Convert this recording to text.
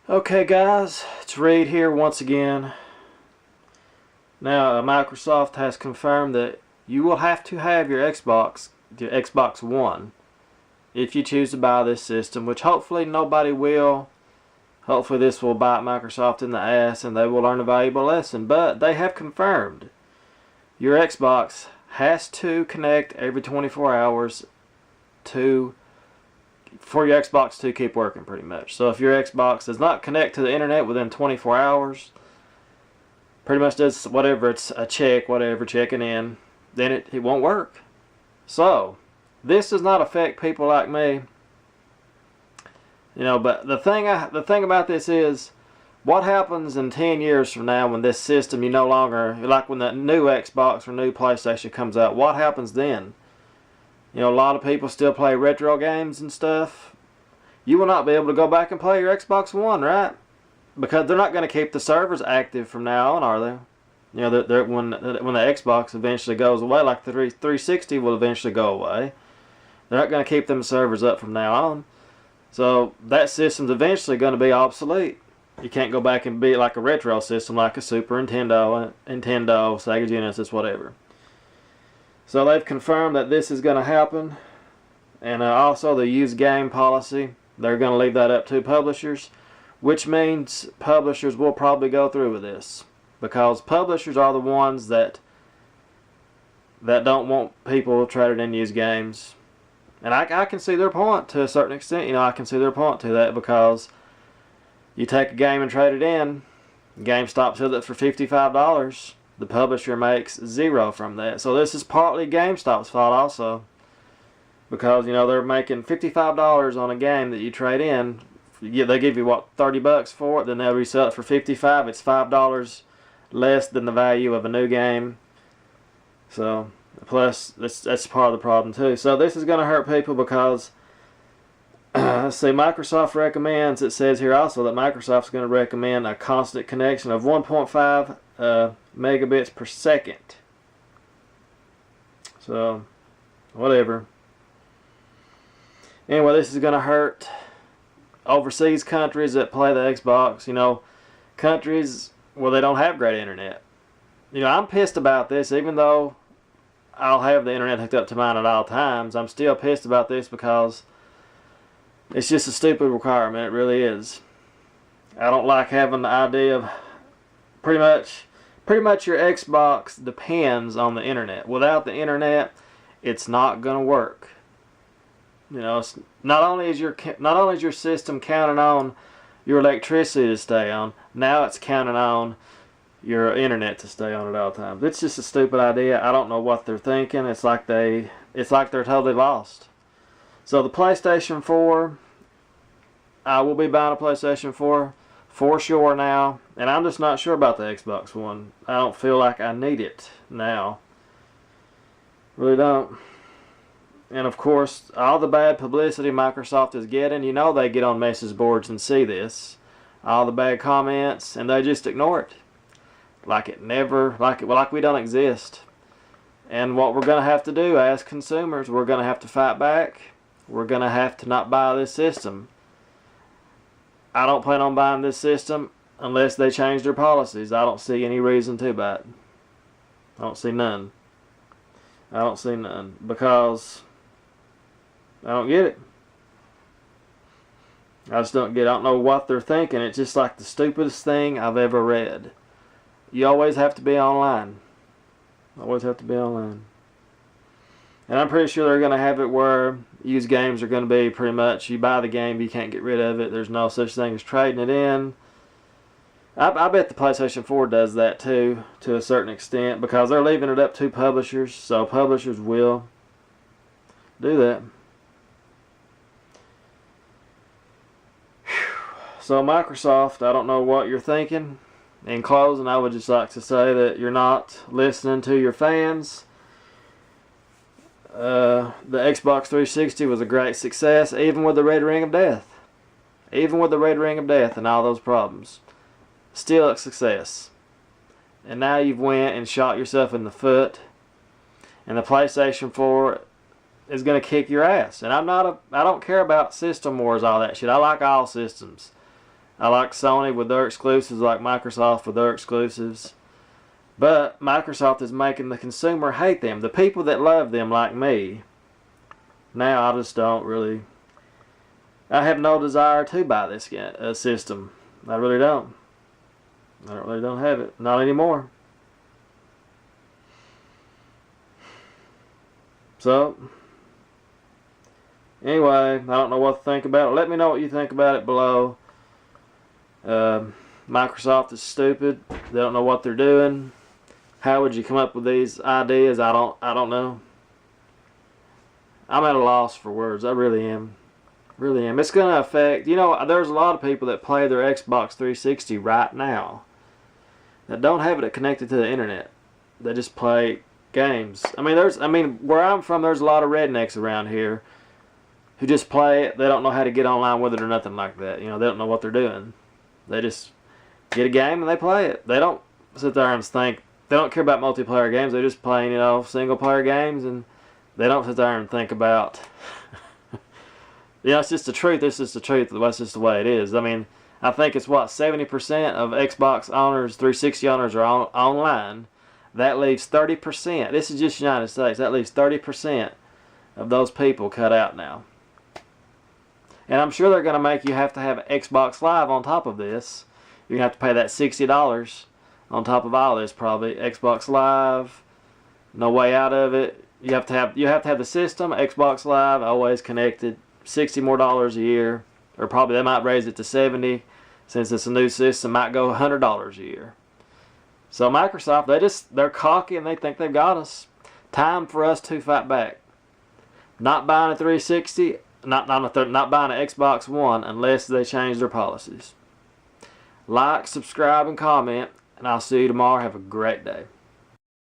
Okay guys, it's Reed here once again. Now Microsoft has confirmed that you will have to have your Xbox One if you choose to buy this system, which hopefully nobody will. Hopefully this will bite Microsoft in the ass and they will learn a valuable lesson. But they have confirmed your Xbox has to connect every 24 hours for your Xbox to keep working, pretty much. So if your Xbox does not connect to the internet within 24 hours, pretty much does whatever, it's a check, whatever, checking in, then it won't work. So this does not affect people like me, but the thing about this is, what happens in 10 years from now when this system, you no longer, like when the new Xbox or new PlayStation comes out, what happens then? A lot of people still play retro games and stuff. You will not be able to go back and play your Xbox One, right? Because they're not going to keep the servers active from now on, are they? When the Xbox eventually goes away, like the 360 will eventually go away, they're not going to keep them servers up from now on. So that system's eventually going to be obsolete. You can't go back and be like a retro system like a Super Nintendo, Sega Genesis, whatever. So they've confirmed that this is going to happen. And also the used game policy, they're going to leave that up to publishers, which means publishers will probably go through with this, because publishers are the ones that don't want people trading in used games. And I can see their point to a certain extent. I can see their point to that, because you take a game and trade it in, GameStop sells it for $55. The publisher makes zero from that. So this is partly GameStop's fault also, because they're making $55 on a game that you trade in. They give you what, $30 for it, then they'll resell it for $55. It's $5 less than the value of a new game. So plus that's part of the problem too. So this is going to hurt people because let's see, Microsoft recommends, it says here also that Microsoft's going to recommend a constant connection of 1.5 megabits per second. So whatever. Anyway, this is going to hurt overseas countries that play the Xbox. Countries where they don't have great internet. I'm pissed about this, even though I'll have the internet hooked up to mine at all times. I'm still pissed about this because it's just a stupid requirement. It really is. I don't like having the idea of pretty much your Xbox depends on the internet. Without the internet, it's not going to work. It's not only is your system counting on your electricity to stay on, now it's counting on your internet to stay on at all times. It's just a stupid idea. I don't know what they're thinking. It's like they're totally lost. So the PlayStation 4, I will be buying a PlayStation 4 for sure now, and I'm just not sure about the Xbox One. I don't feel like I need it now. Really don't. And of course, all the bad publicity Microsoft is getting, they get on message boards and see this. All the bad comments, and they just ignore it. Like we don't exist. And what we're going to have to do as consumers, we're going to have to fight back. We're going to have to not buy this system. I don't plan on buying this system unless they change their policies. I don't see any reason to buy it. I don't see none. Because I don't get it. I just don't get it. I don't know what they're thinking. It's just like the stupidest thing I've ever read. You always have to be online. Always have to be online. And I'm pretty sure they're going to have it where used games are going to be pretty much, you buy the game, you can't get rid of it. There's no such thing as trading it in. I bet the PlayStation 4 does that too, to a certain extent, because they're leaving it up to publishers, so publishers will do that. So Microsoft, I don't know what you're thinking. In closing, I would just like to say that you're not listening to your fans. The Xbox 360 was a great success, even with the red ring of death. Even with the red ring of death and all those problems. Still a success. And now you've went and shot yourself in the foot. And the PlayStation 4 is going to kick your ass. And I don't care about system wars, all that shit. I like all systems. I like Sony with their exclusives, I like Microsoft with their exclusives. But Microsoft is making the consumer hate them. The people that love them, like me, now I just don't really... I have no desire to buy this system. I really don't. I really don't have it. Not anymore. So, anyway, I don't know what to think about it. Let me know what you think about it below. Microsoft is stupid. They don't know what they're doing. How would you come up with these ideas? I don't know. I'm at a loss for words. I really am. Really am. It's going to affect, you know, there's a lot of people that play their Xbox 360 right now that don't have it connected to the internet. They just play games. I mean, where I'm from, there's a lot of rednecks around here who just play it. They don't know how to get online with it or nothing like that. You know, they don't know what they're doing. They just get a game and they play it. They don't sit there and think. They don't care about multiplayer games. They're just playing, you know, single player games, and they don't sit there and think about. You know, it's just the truth. It's just the truth. That's just the way it is. I mean, I think it's what 70% of Xbox owners, 360 owners are online. That leaves 30%. This is just United States. That leaves 30% of those people cut out now. And I'm sure they're going to make you have to have Xbox Live on top of this. You're going to have to pay that $60 on top of all this, probably. Xbox Live, no way out of it. You have to have the system, Xbox Live, always connected. $60 more a year, or probably they might raise it to $70 since it's a new system. Might go $100 a year. So Microsoft, they're cocky and they think they've got us. Time for us to fight back. Not buying a 360, not buying an Xbox One unless they change their policies. Like, subscribe, and comment, and I'll see you tomorrow. Have a great day.